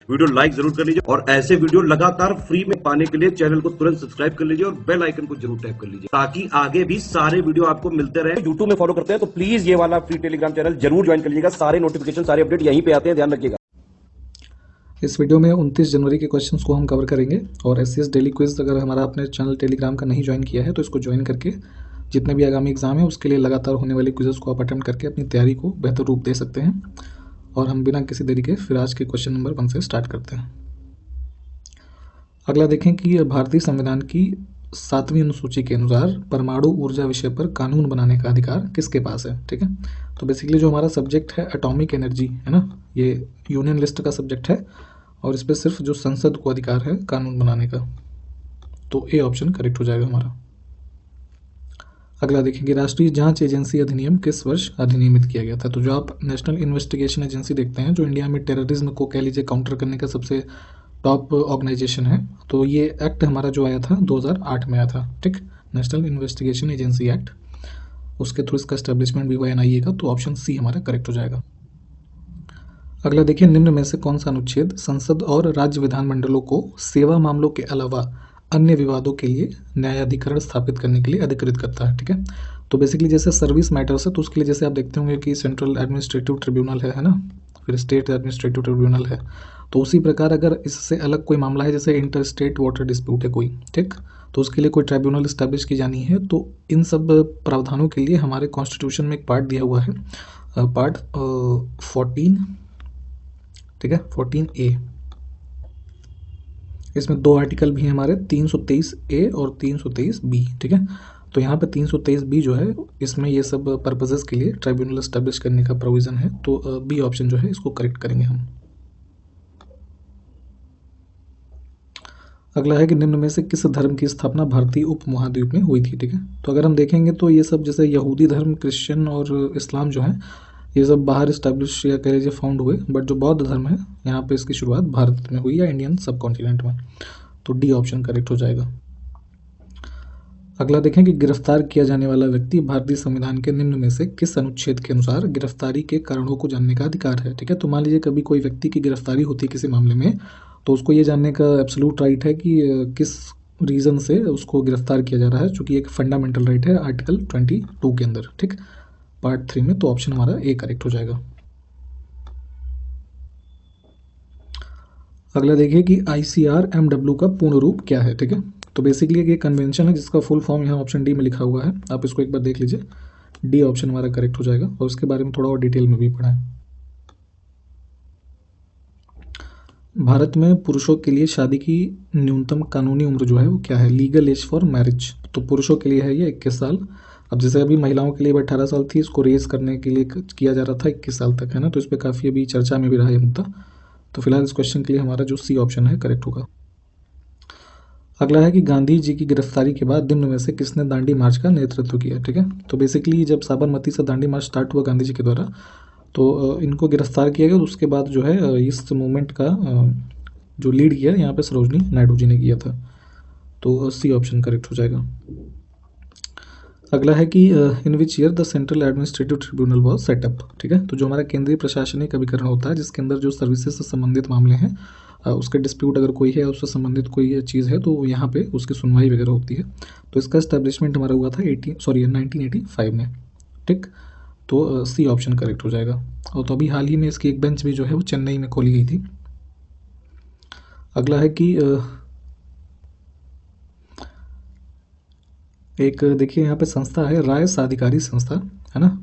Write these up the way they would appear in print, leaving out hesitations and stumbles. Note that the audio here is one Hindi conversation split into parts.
वीडियो लाइक जरूर कर लीजिए और ऐसे वीडियो लगातार फ्री में पाने के लिए चैनल को तुरंत सब्सक्राइब कर लीजिए और बेल आइकन को जरूर टैप कर लीजिए ताकि आगे भी सारे वीडियो आपको मिलते रहे। यूट्यूब में फॉलो करते हैं तो प्लीज ये वाला फ्री टेलीग्राम चैनल जरूर ज्वाइन कर लीजिएगा। सारे नोटिफिकेशन सारे अपडेट यहीं पे आते हैं, ध्यान रखिएगा। इस वीडियो में 29 जनवरी के क्वेश्चंस को हम कवर करेंगे और एससीएस डेली क्विज अगर हमारा अपने चैनल टेलीग्राम का नहीं ज्वाइन किया है तो इसको ज्वाइन करके जितने भी आगामी एग्जाम है उसके लिए लगातार होने वाले क्विजेस को आप अटेम्प्ट करके अपनी तैयारी को बेहतर रूप दे सकते हैं। और हम बिना किसी देरी के फिर आज के क्वेश्चन नंबर 1 से स्टार्ट करते हैं। अगला देखें कि भारतीय संविधान की 7वीं अनुसूची के अनुसार परमाणु ऊर्जा विषय पर कानून बनाने का अधिकार किसके पास है। ठीक है, तो बेसिकली जो हमारा सब्जेक्ट है एटॉमिक एनर्जी है ना, ये यूनियन लिस्ट का सब्जेक्ट है और इस पर सिर्फ जो संसद को अधिकार है कानून बनाने का, तो ए ऑप्शन करेक्ट हो जाएगा हमारा। अगला देखेंगे राष्ट्रीय जांच एजेंसी अधिनियम किस वर्ष अधिनियमित किया गया था। तो जो आप नेशनल इन्वेस्टिगेशन एजेंसी देखते हैं जो इंडिया में टेररिज्म को कह लीजिए काउंटर करने का सबसे टॉप ऑर्गेनाइजेशन है, तो ये एक्ट हमारा जो आया था 2008 में आया था। ठीक, नेशनल इन्वेस्टिगेशन एजेंसी एक्ट, उसके थ्रू इसका एस्टेब्लिशमेंट भी हुआ एनआईए का, तो ऑप्शन सी हमारा करेक्ट हो जाएगा। अगला देखिए निम्न में से कौन सा अनुच्छेद संसद और राज्य विधानमंडलों को सेवा मामलों के अलावा अन्य विवादों के लिए न्यायाधिकरण स्थापित करने के लिए अधिकृत करता है। ठीक है, तो बेसिकली जैसे सर्विस मैटर्स है तो उसके लिए जैसे आप देखते होंगे कि सेंट्रल एडमिनिस्ट्रेटिव ट्रिब्यूनल है ना, फिर स्टेट एडमिनिस्ट्रेटिव ट्रिब्यूनल है, तो उसी प्रकार अगर इससे अलग कोई मामला है जैसे इंटर स्टेट वाटर डिस्प्यूट है कोई, ठीक, तो उसके लिए कोई ट्राइब्यूनल इस्टेब्लिश की जानी है, तो इन सब प्रावधानों के लिए हमारे कॉन्स्टिट्यूशन में एक पार्ट दिया हुआ है, पार्ट 14, ठीक है, 14A। इसमें 2 आर्टिकल भी हैं हमारे 323A और 323B। ठीक है, तो यहाँ पे 323B जो है इसमें ये सब पर्पसेस के लिए ट्राइब्यूनल एस्टेब्लिश करने का प्रोविज़न है, तो बी ऑप्शन जो है इसको करेक्ट करेंगे हम। अगला है कि निम्न में से किस धर्म की स्थापना भारतीय उपमहाद्वीप में हुई थी। ठीक है, तो अगर हम देखेंगे तो ये सब जैसे यहूदी धर्म, क्रिश्चियन और इस्लाम जो है ये सब बाहर इस्टेब्लिश या कह लीजिए फाउंड हुए, बट जो बौद्ध धर्म है यहाँ पे इसकी शुरुआत भारत में हुई या इंडियन सब कॉन्टिनेंट में, तो डी ऑप्शन करेक्ट हो जाएगा। अगला देखें कि गिरफ्तार किया जाने वाला व्यक्ति भारतीय संविधान के निम्न में से किस अनुच्छेद के अनुसार गिरफ्तारी के कारणों को जानने का अधिकार है। ठीक है, तो मान लीजिए कभी कोई व्यक्ति की गिरफ्तारी होती है किसी मामले में, तो उसको ये जानने का एब्सोल्यूट राइट है कि किस रीज़न से उसको गिरफ्तार किया जा रहा है, चूँकि एक फंडामेंटल राइट है आर्टिकल 22 के अंदर। ठीक, पार्ट 3 में, तो ऑप्शन हमारा ए करेक्ट हो जाएगा। अगला देखिए कि ICRMW का पूर्ण रूप क्या है। ठीक है, तो बेसिकली एक कन्वेंशन है जिसका फुल फॉर्म यहाँ ऑप्शन डी में लिखा हुआ है, आप इसको एक बार देख लीजिए, डी ऑप्शन हमारा करेक्ट हो जाएगा और उसके बारे में थोड़ा और डिटेल में भी पढ़ा है। भारत में पुरुषों के लिए शादी की न्यूनतम कानूनी उम्र जो है वो क्या है, लीगल एज फॉर मैरिज, तो पुरुषों के लिए है ये 21 साल। अब जैसे अभी महिलाओं के लिए 18 साल थी, इसको रेज करने के लिए किया जा रहा था 21 साल तक, है ना, तो इस पर काफ़ी अभी चर्चा में भी रहा है मुद्दा, तो फिलहाल इस क्वेश्चन के लिए हमारा जो सी ऑप्शन है करेक्ट होगा। अगला है कि गांधी जी की गिरफ्तारी के बाद निम्न में से किसने दांडी मार्च का नेतृत्व किया। ठीक है, तो बेसिकली जब साबरमती से दांडी मार्च स्टार्ट हुआ गांधी जी के द्वारा, तो इनको गिरफ्तार किया गया, तो उसके बाद जो है इस मूवमेंट का जो लीड किया यहाँ पे सरोजनी नायडू जी ने किया था, तो सी ऑप्शन करेक्ट हो जाएगा। अगला है कि in which year the central administrative tribunal was set up. ठीक है, तो जो हमारा केंद्रीय प्रशासनिक अभिकरण होता है जिसके अंदर जो सर्विसेज से संबंधित मामले हैं, उसके डिस्प्यूट अगर कोई है, उससे संबंधित कोई चीज़ है, तो यहाँ पे उसकी सुनवाई वगैरह होती है, तो इसका एस्टेब्लिशमेंट हमारा हुआ था 1985 में। ठीक, तो सी ऑप्शन करेक्ट हो जाएगा। और तो अभी हाल ही में इसकी एक बेंच भी जो है वो चेन्नई में खोली गई थी। अगला है कि एक देखिए यहाँ पे संस्था है राय साधिकारी संस्था, है ना,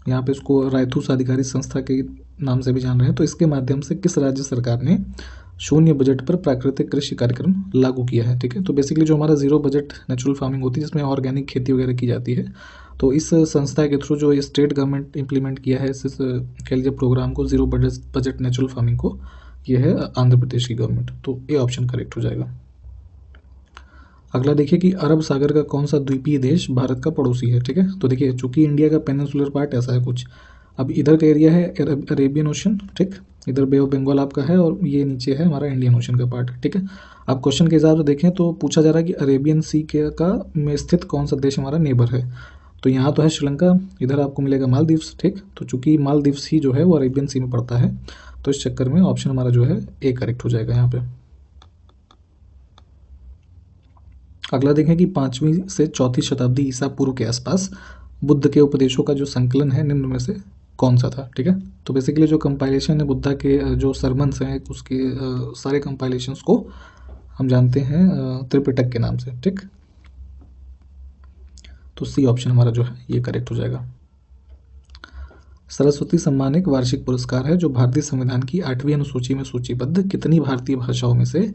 यहाँ पे इसको रायथू साधिकारी संस्था के नाम से भी जान रहे हैं, तो इसके माध्यम से किस राज्य सरकार ने शून्य बजट पर प्राकृतिक कृषि कार्यक्रम लागू किया है। ठीक है, तो बेसिकली जो हमारा जीरो बजट नेचुरल फार्मिंग होती है जिसमें ऑर्गेनिक खेती वगैरह की जाती है, तो इस संस्था के थ्रू जो स्टेट गवर्नमेंट इम्प्लीमेंट किया है इस कह लीजिए प्रोग्राम को, जीरो बजट नेचुरल फार्मिंग को, ये है आंध्र प्रदेश की गवर्नमेंट, तो ए ऑप्शन करेक्ट हो जाएगा। अगला देखिए कि अरब सागर का कौन सा द्वीपीय देश भारत का पड़ोसी है। ठीक है, तो देखिए चूंकि इंडिया का पेनिनसुलर पार्ट ऐसा है कुछ, अब इधर का एरिया है अरेबियन ओशन, ठीक, इधर बे ऑफ बंगाल आपका है और ये नीचे है हमारा इंडियन ओशन का पार्ट। ठीक है, आप क्वेश्चन के हिसाब से देखें तो पूछा जा रहा है कि अरेबियन सी के का में स्थित कौन सा देश हमारा नेबर है, तो यहाँ तो है श्रीलंका, इधर आपको मिलेगा मालदीव्स। ठीक, तो चूंकि मालदीव्स ही जो है वो अरेबियन सी में पड़ता है, तो इस चक्कर में ऑप्शन हमारा जो है ए करेक्ट हो जाएगा यहाँ पे। अगला देखें कि 5वीं से 4वीं शताब्दी ईसा पूर्व के आसपास बुद्ध के उपदेशों का जो संकलन है निम्न में से कौन सा था, ठीक है। तो बेसिकली जो कंपाइलेशन है बुद्धा के जो सरमन्स हैं उसके सारे कंपाइलेशंस को हम जानते हैं त्रिपिटक के नाम से, ठीक। तो सी ऑप्शन हमारा जो है ये करेक्ट हो जाएगा। सरस्वती सम्मान एक वार्षिक पुरस्कार है जो भारतीय संविधान की 8वीं अनुसूची में सूचीबद्ध कितनी भारतीय भाषाओं में से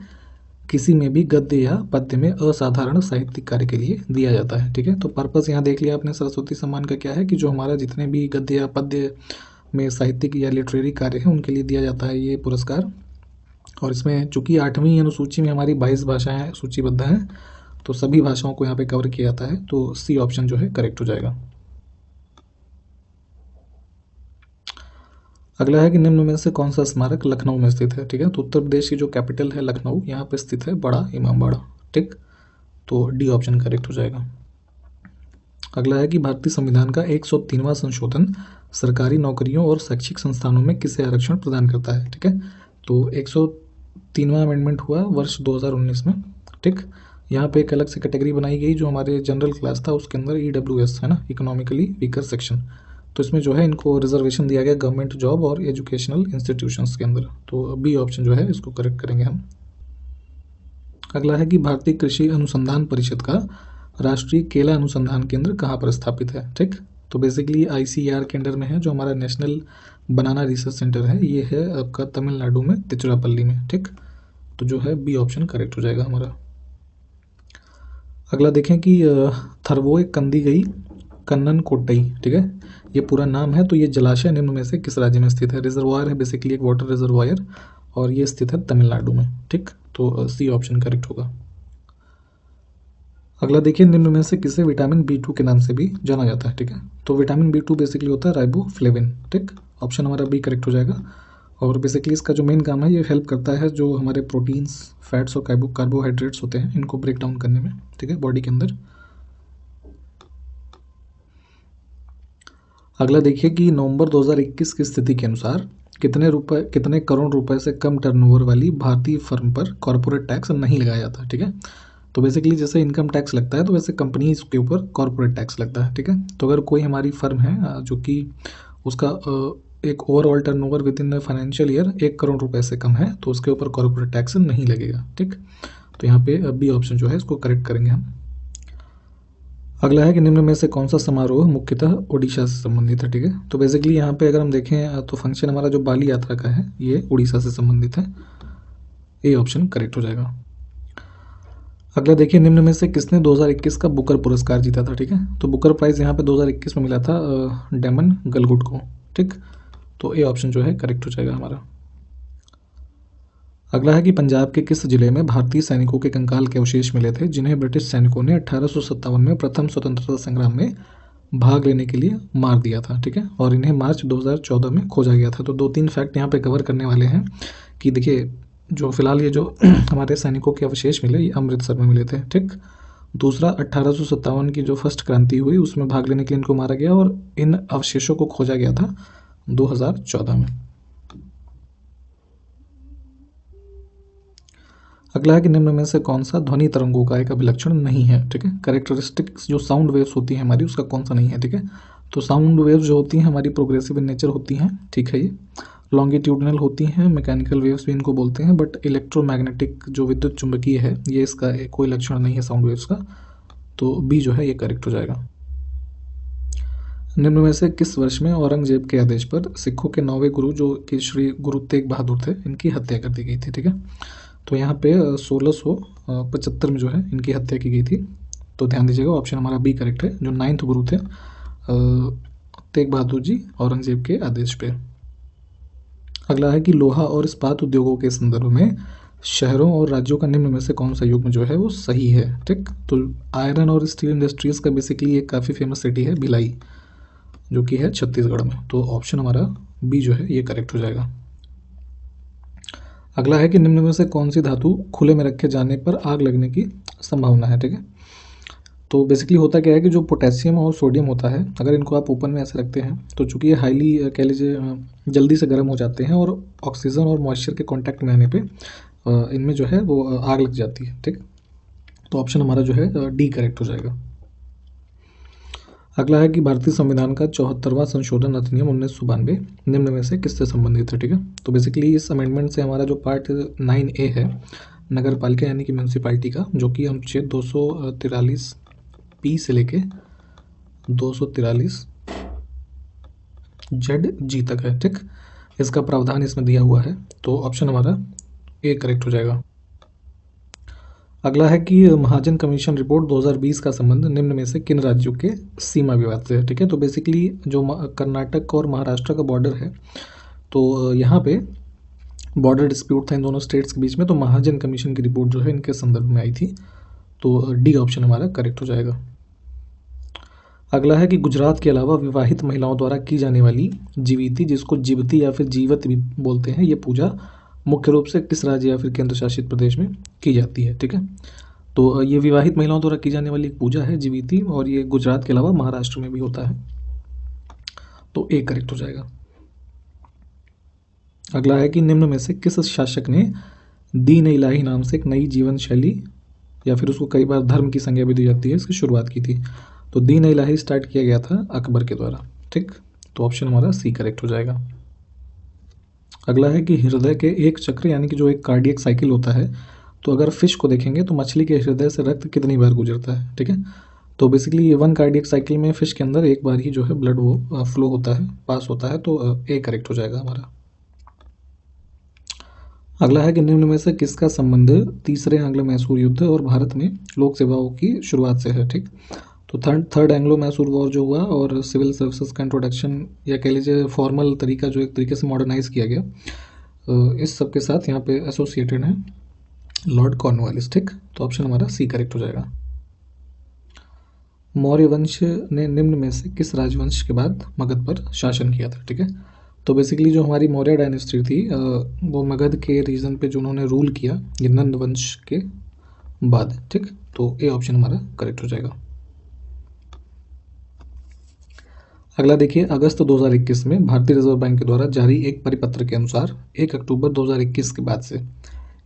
किसी में भी गद्य या पद्य में असाधारण साहित्यिक कार्य के लिए दिया जाता है, ठीक है। तो पर्पस यहाँ देख लिया आपने सरस्वती सम्मान का क्या है कि जो हमारा जितने भी गद्य या पद्य में साहित्यिक या लिटरेरी कार्य है उनके लिए दिया जाता है ये पुरस्कार। और इसमें चूंकि 8वीं अनुसूची में हमारी 22 भाषाएं सूचीबद्ध हैं तो सभी भाषाओं को यहाँ पे कवर किया जाता है, तो सी ऑप्शन जो है करेक्ट हो जाएगा। अगला है कि निम्न में से कौन सा स्मारक लखनऊ में स्थित है, ठीक है। तो उत्तर प्रदेश की जो कैपिटल है लखनऊ, यहाँ पे स्थित है बड़ा इमामबाड़ा, ठीक। तो डी ऑप्शन करेक्ट हो जाएगा। अगला है कि भारतीय संविधान का 103वां संशोधन सरकारी नौकरियों और शैक्षिक संस्थानों में किसे आरक्षण प्रदान करता है, ठीक है। तो 103वां अमेंडमेंट हुआ वर्ष 2019 में, ठीक। यहाँ पे एक अलग से कैटेगरी बनाई गई जो हमारे जनरल क्लास था उसके अंदर EWS है ना, इकोनॉमिकली वीकर सेक्शन। तो इसमें जो है इनको रिजर्वेशन दिया गया गवर्नमेंट जॉब और एजुकेशनल इंस्टीट्यूशंस के अंदर। तो बी ऑप्शन जो है इसको करेक्ट करेंगे हम। अगला है कि भारतीय कृषि अनुसंधान परिषद का राष्ट्रीय केला अनुसंधान केंद्र कहाँ पर स्थापित है, ठीक। तो बेसिकली ICAR के अंडर में है जो हमारा नेशनल बनाना रिसर्च सेंटर है, ये है आपका तमिलनाडु में तिरुचिरापल्ली में, ठीक। तो जो है बी ऑप्शन करेक्ट हो जाएगा हमारा। अगला देखें कि थरवोई कंदीगई कन्नन कोट्टई, ठीक है, ये पूरा नाम है। तो ये जलाशय निम्न में से किस राज्य में स्थित है। रिजर्वायर है बेसिकली एक वाटर रिजर्वायर और ये स्थित है तमिलनाडु में, ठीक। तो सी ऑप्शन करेक्ट होगा। अगला देखिए निम्न में से किसे विटामिन B2 के नाम से भी जाना जाता है, ठीक है। तो विटामिन B2 बेसिकली होता है राइबोफ्लेविन, ठीक। ऑप्शन हमारा बी करेक्ट हो जाएगा। और बेसिकली इसका जो मेन काम है ये हेल्प करता है जो हमारे प्रोटीन्स, फैट्स और कार्बोहाइड्रेट्स होते हैं इनको ब्रेक डाउन करने में, ठीक है, बॉडी के अंदर। अगला देखिए कि नवंबर 2021 की स्थिति के अनुसार कितने करोड़ रुपए से कम टर्नओवर वाली भारतीय फर्म पर कॉर्पोरेट टैक्स नहीं लगाया जाता, ठीक है। तो बेसिकली जैसे इनकम टैक्स लगता है तो वैसे कंपनीज के ऊपर कॉर्पोरेट टैक्स लगता है, ठीक है। तो अगर कोई हमारी फर्म है जो कि उसका एक overall turnover with in financial year 1 crore रुपए से कम है तो उसके ऊपर कॉर्पोरेट टैक्स नहीं लगेगा, ठीक। तो यहाँ पे बी ऑप्शन जो है इसको करेक्ट करेंगे हम। अगला है कि निम्न में से कौन सा समारोह मुख्यतः उड़ीसा से संबंधित है, ठीक है। तो बेसिकली यहाँ पे अगर हम देखें तो फंक्शन हमारा जो बाली यात्रा का है ये उड़ीसा से संबंधित है, ए ऑप्शन करेक्ट हो जाएगा। अगला देखिए निम्न में से किसने 2021 का बुकर पुरस्कार जीता था, ठीक है। तो बुकर प्राइज यहाँ पे 2021 में मिला था डेमन गलगुट को, ठीक। तो ए ऑप्शन जो है करेक्ट हो जाएगा हमारा। अगला है कि पंजाब के किस जिले में भारतीय सैनिकों के कंकाल के अवशेष मिले थे जिन्हें ब्रिटिश सैनिकों ने 1857 में प्रथम स्वतंत्रता संग्राम में भाग लेने के लिए मार दिया था, ठीक है। और इन्हें मार्च 2014 में खोजा गया था। तो 2-3 फैक्ट यहाँ पे कवर करने वाले हैं कि देखिए जो फिलहाल ये जो हमारे सैनिकों के अवशेष मिले ये अमृतसर में मिले थे, ठीक। दूसरा 1857 की जो फर्स्ट क्रांति हुई उसमें भाग लेने के लिए इनको मारा गया और इन अवशेषों को खोजा गया था 2014 में। अगला है कि निम्न में से कौन सा ध्वनि तरंगों का एक अभिलक्षण नहीं है, ठीक है। कैरेक्टरिस्टिक्स जो साउंड वेव्स होती हैं हमारी उसका कौन सा नहीं है, ठीक है। तो साउंड वेव्स जो होती हैं हमारी प्रोग्रेसिव इन नेचर होती हैं, ठीक है। ये लॉन्गिट्यूडनल होती हैं, मैकेनिकल वेव्स भी इनको बोलते हैं, बट इलेक्ट्रोमैग्नेटिक जो विद्युत चुंबकीय है ये इसका कोई लक्षण नहीं है साउंड वेव्स का। तो बी जो है ये करेक्ट हो जाएगा। निम्न में से किस वर्ष में औरंगजेब के आदेश पर सिखों के 9वें गुरु जो कि श्री गुरु तेग बहादुर थे इनकी हत्या कर दी गई थी, ठीक है। तो यहाँ पे 1675 में जो है इनकी हत्या की गई थी। तो ध्यान दीजिएगा ऑप्शन हमारा बी करेक्ट है। जो 9th गुरु थे तेग बहादुर जी औरंगजेब के आदेश पे। अगला है कि लोहा और इस्पात उद्योगों के संदर्भ में शहरों और राज्यों का निम्न में से कौन सा युग्म जो है वो सही है, ठीक। तो आयरन और स्टील इंडस्ट्रीज का बेसिकली एक काफ़ी फेमस सिटी है भिलाई जो कि है छत्तीसगढ़ में। तो ऑप्शन हमारा बी जो है ये करेक्ट हो जाएगा। अगला है कि निम्न में से कौन सी धातु खुले में रखे जाने पर आग लगने की संभावना है, ठीक है। तो बेसिकली होता क्या है कि जो पोटेशियम और सोडियम होता है, अगर इनको आप ओपन में ऐसे रखते हैं तो चूंकि ये हाईली कह लीजिए जल्दी से गर्म हो जाते हैं और ऑक्सीजन और मॉइस्चर के कांटेक्ट में आने पे इनमें जो है वो आग लग जाती है। ठीक, तो ऑप्शन हमारा जो है डी करेक्ट हो जाएगा। अगला है कि भारतीय संविधान का 74वां संशोधन अधिनियम 1992 निम्न में से किससे संबंधित है। ठीक है, तो बेसिकली इस अमेंडमेंट से हमारा जो पार्ट 9A है नगर पालिका यानी कि म्यूनसिपालिटी का, जो कि अनुच्छेद 243 पी से लेके 243 जेड जी तक है। ठीक, इसका प्रावधान इसमें दिया हुआ है, तो ऑप्शन हमारा ए करेक्ट हो जाएगा। अगला है कि महाजन कमीशन रिपोर्ट 2020 का संबंध निम्न में से किन राज्यों के सीमा विवाद से है। ठीक है, तो बेसिकली जो कर्नाटक और महाराष्ट्र का बॉर्डर है, तो यहाँ पे बॉर्डर डिस्प्यूट था इन दोनों स्टेट्स के बीच में, तो महाजन कमीशन की रिपोर्ट जो है इनके संदर्भ में आई थी, तो डी ऑप्शन हमारा करेक्ट हो जाएगा। अगला है कि गुजरात के अलावा विवाहित महिलाओं द्वारा की जाने वाली जीविती, जिसको जीवती या फिर जीवत भी बोलते हैं, ये पूजा मुख्य रूप से किस राज्य या फिर केंद्र शासित प्रदेश में की जाती है। ठीक है, तो ये विवाहित महिलाओं द्वारा की जाने वाली एक पूजा है जीविती, और ये गुजरात के अलावा महाराष्ट्र में भी होता है, तो ए करेक्ट हो जाएगा। अगला है कि निम्न में से किस शासक ने दीन इलाही नाम से एक नई जीवन शैली, या फिर उसको कई बार धर्म की संज्ञा भी दी जाती है, इसकी शुरुआत की थी। तो दीन इलाही स्टार्ट किया गया था अकबर के द्वारा। ठीक, तो ऑप्शन हमारा सी करेक्ट हो जाएगा। अगला है कि हृदय के एक चक्र यानी कि जो एक कार्डियक साइकिल होता है, तो अगर फिश को देखेंगे तो मछली के हृदय से रक्त कितनी बार गुजरता है। ठीक है, तो बेसिकली ये 1 कार्डियक साइकिल में फिश के अंदर एक बार ही जो है ब्लड वो फ्लो होता है, पास होता है, तो ए करेक्ट हो जाएगा हमारा। अगला है कि निम्न में से किसका संबंध तीसरे एंग्लो मैसूर युद्ध और भारत में लोक सेवाओं की शुरुआत से है। ठीक, तो थर्ड एंग्लो मैसूर वॉर जो हुआ और सिविल सर्विसेज का इंट्रोडक्शन, या कह लीजिए फॉर्मल तरीका जो एक तरीके से मॉडर्नाइज किया गया, इस सब के साथ यहाँ पे एसोसिएटेड है लॉर्ड कॉर्नवालिस। ठीक, तो ऑप्शन हमारा सी करेक्ट हो जाएगा। मौर्य वंश ने निम्न में से किस राजवंश के बाद मगध पर शासन किया था। ठीक है, तो बेसिकली जो हमारी मौर्य डायनेस्टी थी वो मगध के रीजन पे जो उन्होंने रूल किया ये नंद वंश के बाद। ठीक, तो ए ऑप्शन हमारा करेक्ट हो जाएगा। अगला देखिए, अगस्त 2021 में भारतीय रिजर्व बैंक के द्वारा जारी एक परिपत्र के अनुसार 1 अक्टूबर 2021 के बाद से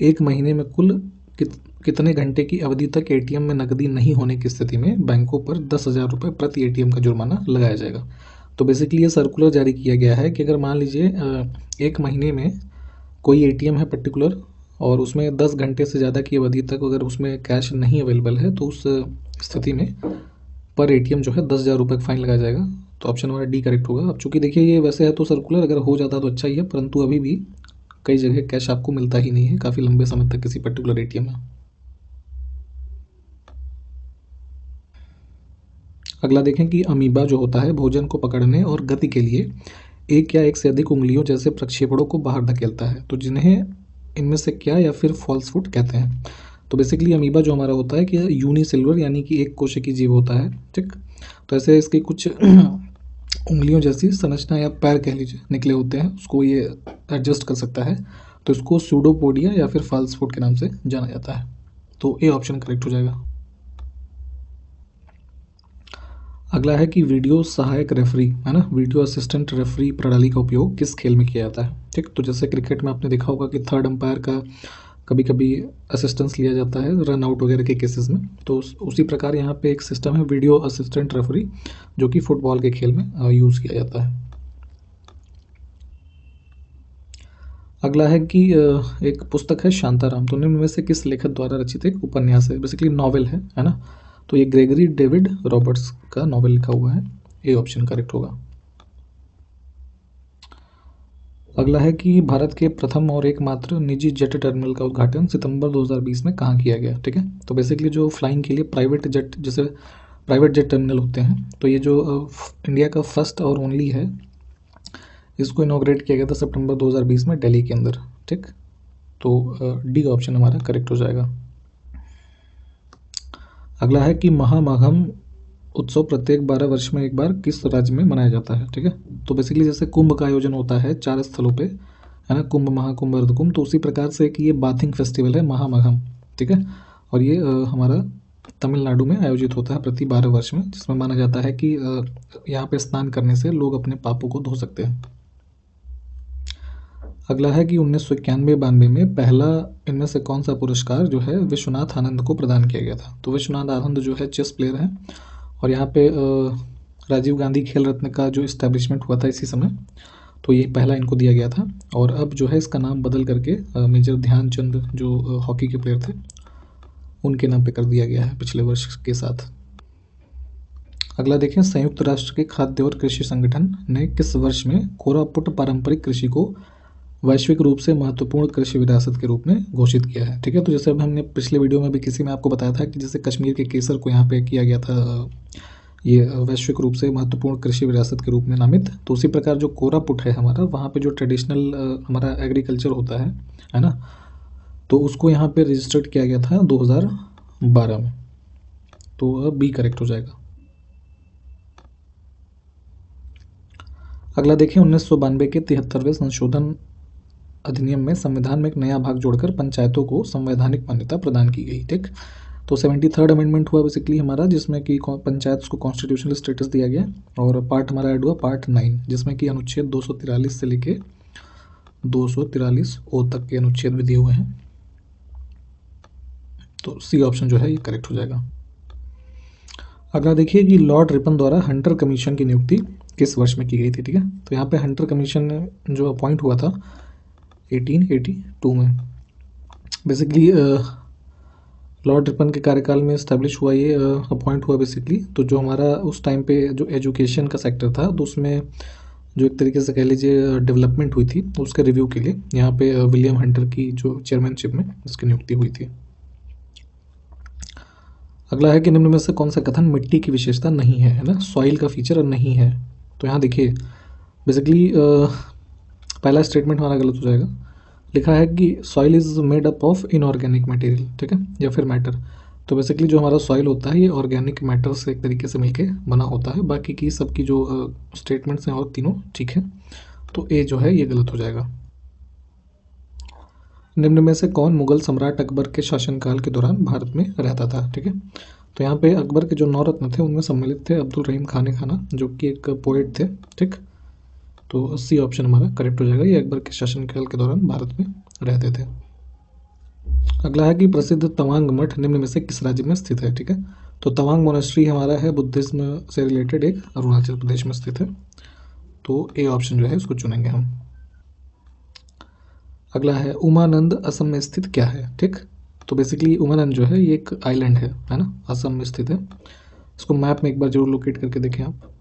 एक महीने में कुल कितने घंटे की अवधि तक एटीएम में नकदी नहीं होने की स्थिति में बैंकों पर 10,000 रुपये प्रति एटीएम का जुर्माना लगाया जाएगा। तो बेसिकली ये सर्कुलर जारी किया गया है कि अगर मान लीजिए एक महीने में कोई एटीएम है पर्टिकुलर और उसमें 10 घंटे से ज़्यादा की अवधि तक अगर उसमें कैश नहीं अवेलेबल है, तो उस स्थिति में पर एटीएम जो है 10,000 रुपये का फाइन लगाया जाएगा। तो ऑप्शन हमारा डी करेक्ट होगा। अब चूंकि देखिए ये वैसे है तो सर्कुलर, अगर हो जाता तो अच्छा ही है, परंतु अभी भी कई जगह कैश आपको मिलता ही नहीं है काफ़ी लंबे समय तक किसी पर्टिकुलर एटीएम में। अगला देखें कि अमीबा जो होता है भोजन को पकड़ने और गति के लिए एक या एक से अधिक उंगलियों जैसे प्रक्षेपणों को बाहर धकेलता है, तो जिन्हें इनमें से क्या या फिर फॉल्स फुट कहते हैं। तो बेसिकली अमीबा जो हमारा होता है कि यूनिसेलुलर यानी कि एक कोशिकीय जीव होता है। ठीक, तो ऐसे इसकी कुछ उंगलियों जैसी संरचना या पैर कह लीजिए निकले होते हैं, उसको ये एडजस्ट कर सकता है, तो इसको सूडोपोडिया या फिर फॉल्स फुट के नाम से जाना जाता है। तो ए ऑप्शन करेक्ट हो जाएगा। अगला है कि वीडियो सहायक रेफरी है ना, वीडियो असिस्टेंट रेफरी प्रणाली का उपयोग किस खेल में किया जाता है। ठीक, तो जैसे क्रिकेट में आपने देखा होगा कि थर्ड अंपायर का कभी कभी असिस्टेंस लिया जाता है रन आउट वगैरह के केसेस में, तो उसी प्रकार यहाँ पे एक सिस्टम है वीडियो असिस्टेंट रेफरी जो कि फुटबॉल के खेल में यूज़ किया जाता है। अगला है कि एक पुस्तक है शांताराम, तो निम्न में से किस लेखक द्वारा रचित एक उपन्यास है, बेसिकली नॉवेल है ना, तो ये ग्रेगरी डेविड रॉबर्ट्स का नॉवेल लिखा हुआ है, ए ऑप्शन करेक्ट होगा। अगला है कि भारत के प्रथम और एकमात्र निजी जेट टर्मिनल का उद्घाटन सितंबर 2020 में कहाँ किया गया। ठीक है, तो बेसिकली जो फ्लाइंग के लिए प्राइवेट जेट जैसे प्राइवेट जेट टर्मिनल होते हैं, तो ये जो इंडिया का फर्स्ट और ओनली है, इसको इनॉग्रेट किया गया था सितंबर 2020 में दिल्ली के अंदर। ठीक, तो डी ऑप्शन हमारा करेक्ट हो जाएगा। अगला है कि महामघम उत्सव प्रत्येक 12 वर्ष में एक बार किस राज्य में मनाया जाता है। ठीक है, तो बेसिकली जैसे कुंभ का आयोजन होता है 4 स्थलों पे है ना, कुंभ, महाकुंभ, अर्धकुंभ, तो उसी प्रकार से कि ये बाथिंग फेस्टिवल है महामघम। ठीक है, और ये हमारा तमिलनाडु में आयोजित होता है प्रति 12 वर्ष में, जिसमें माना जाता है कि यहाँ पे स्नान करने से लोग अपने पापों को धो सकते हैं। अगला है कि 1991-92 में पहला इनमें से कौन सा पुरस्कार जो है विश्वनाथ आनंद को प्रदान किया गया था। तो विश्वनाथ आनंद जो है चेस प्लेयर हैं और यहाँ पे राजीव गांधी खेल रत्न का जो इस्टेब्लिशमेंट हुआ था इसी समय, तो ये पहला इनको दिया गया था। और अब जो है इसका नाम बदल करके मेजर ध्यानचंद जो हॉकी के प्लेयर थे उनके नाम पे कर दिया गया है पिछले वर्ष के साथ। अगला देखें, संयुक्त राष्ट्र के खाद्य और कृषि संगठन ने किस वर्ष में कोरापुट पारंपरिक कृषि को वैश्विक रूप से महत्वपूर्ण कृषि विरासत के रूप में घोषित किया है। ठीक है, तो जैसे अब हमने पिछले वीडियो में भी किसी में आपको बताया था कि जैसे कश्मीर के केसर को यहाँ पे किया गया था ये वैश्विक रूप से महत्वपूर्ण कृषि विरासत के रूप में नामित, तो उसी प्रकार जो कोरापुट है हमारा, वहाँ पे जो ट्रेडिशनल हमारा एग्रीकल्चर होता है ना, तो उसको यहाँ पे रजिस्टर्ड किया गया था 2012 में। तो अब बी करेक्ट हो जाएगा। अगला देखिए, 1992 के 73वें संशोधन अधिनियम में संविधान में एक नया भाग जोड़कर पंचायतों को संवैधानिक मान्यता प्रदान की गई। ठीक, तो 73rd अमेंडमेंट हुआ बेसिकली हमारा, जिसमें कि पंचायत को कॉन्स्टिट्यूशनल स्टेटस दिया गया। और पार्ट हमारा ऐड हुआ पार्ट 9, जिसमें कि अनुच्छेद 243 से लेके 243 ओ तक के अनुच्छेद भी दिए हुए हैं। तो सी ऑप्शन जो है ये करेक्ट हो जाएगा। अगला देखिए कि लॉर्ड रिपन द्वारा हंटर कमीशन की नियुक्ति किस वर्ष में की गई थी। ठीक है, तो यहाँ पे हंटर कमीशन जो अपॉइंट हुआ था 1882 में। बेसिकली लॉर्ड रिपन के कार्यकाल में इस्टेब्लिश हुआ ये अपॉइंट हुआ बेसिकली। तो जो हमारा उस टाइम पे जो एजुकेशन का सेक्टर था, तो उसमें जो एक तरीके से कह लीजिए डेवलपमेंट हुई थी, तो उसके रिव्यू के लिए यहाँ पे विलियम हंटर की जो चेयरमैनशिप में इसकी नियुक्ति हुई थी। अगला है कि निम्न में से कौन सा कथन मिट्टी की विशेषता नहीं है ना, सॉइल का फीचर नहीं है। तो यहाँ देखिए बेसिकली पहला स्टेटमेंट हमारा गलत हो जाएगा। लिखा है कि soil is made up of inorganic material, ठीक है, या फिर मैटर। तो बेसिकली जो हमारा सॉइल होता है ये ऑर्गेनिक मैटर से एक तरीके से मिलके बना होता है। बाकी की सबकी जो स्टेटमेंट्स हैं और तीनों ठीक है, तो ए जो है ये गलत हो जाएगा। निम्न में से कौन मुगल सम्राट अकबर के शासनकाल के दौरान भारत में रहता था। ठीक है, तो यहाँ पे अकबर के जो 9 रत्न थे उनमें सम्मिलित थे अब्दुल रहीम खान खाना, जो कि एक पोएट थे। ठीक, तो सी ऑप्शन हमारा करेक्ट हो जाएगा, ये अकबर के शासनकाल के दौरान भारत में रहते थे। अगला है कि प्रसिद्ध तवांग मठ निम्न में से किस राज्य में स्थित है। ठीक है, तो तवांग मोनेस्ट्री हमारा है बुद्धिज्म से रिलेटेड, एक अरुणाचल प्रदेश में स्थित है। तो ए ऑप्शन जो है उसको चुनेंगे हम। अगला है उमानंद असम में स्थित क्या है। ठीक, तो बेसिकली उमानंद जो है ये एक आइलैंड है ना, असम में स्थित है। इसको मैप में एक बार जरूर लोकेट करके देखें आप।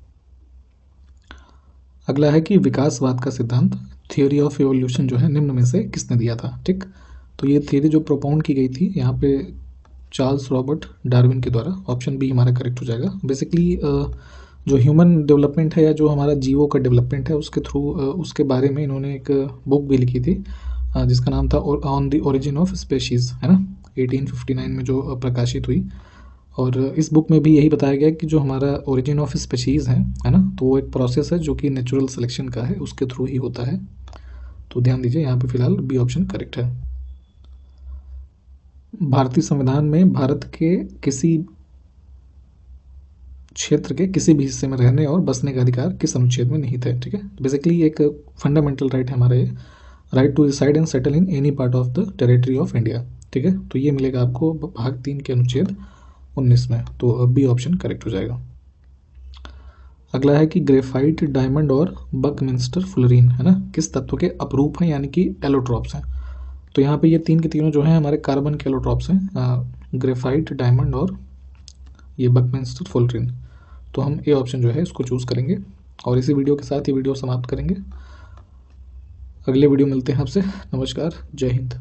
अगला है कि विकासवाद का सिद्धांत थियोरी ऑफ एवोल्यूशन जो है निम्न में से किसने दिया था। ठीक, तो ये थियोरी जो प्रोपाउंड की गई थी यहाँ पे चार्ल्स रॉबर्ट डार्विन के द्वारा। ऑप्शन बी हमारा करेक्ट हो जाएगा। बेसिकली जो ह्यूमन डेवलपमेंट है या जो हमारा जीवों का डेवलपमेंट है उसके थ्रू उसके बारे में इन्होंने एक बुक भी लिखी थी जिसका नाम था on the origin of species, है ना, 1859 में जो प्रकाशित हुई। और इस बुक में भी यही बताया गया कि जो हमारा ओरिजिन ऑफ स्पेशीज़ है ना, तो वो एक प्रोसेस है जो कि नेचुरल सिलेक्शन का है, उसके थ्रू ही होता है। तो ध्यान दीजिए यहाँ पे फिलहाल बी ऑप्शन करेक्ट है। भारतीय संविधान में भारत के किसी क्षेत्र के किसी भी हिस्से में रहने और बसने का अधिकार किस अनुच्छेद में निहित है। ठीक है, बेसिकली एक फंडामेंटल राइट है हमारा ये, right to reside and settle in any part of the territory of India. ठीक है, तो ये मिलेगा आपको भाग 3 के अनुच्छेद 19 में। तो बी ऑप्शन करेक्ट हो जाएगा। अगला है कि ग्रेफाइट, डायमंड और बकमिंस्टर फुलरीन, है ना, किस तत्व के अपरूप हैं यानी कि एलोट्रॉप्स हैं। तो यहाँ पे ये 3 के तीनों जो हैं हमारे कार्बन के एलोट्रॉप्स हैं, ग्रेफाइट, डायमंड और ये बकमिंस्टर फुलरीन। तो हम ए ऑप्शन जो है इसको चूज़ करेंगे। और इसी वीडियो के साथ ये वीडियो समाप्त करेंगे। अगले वीडियो मिलते हैं आपसे। नमस्कार, जय हिंद।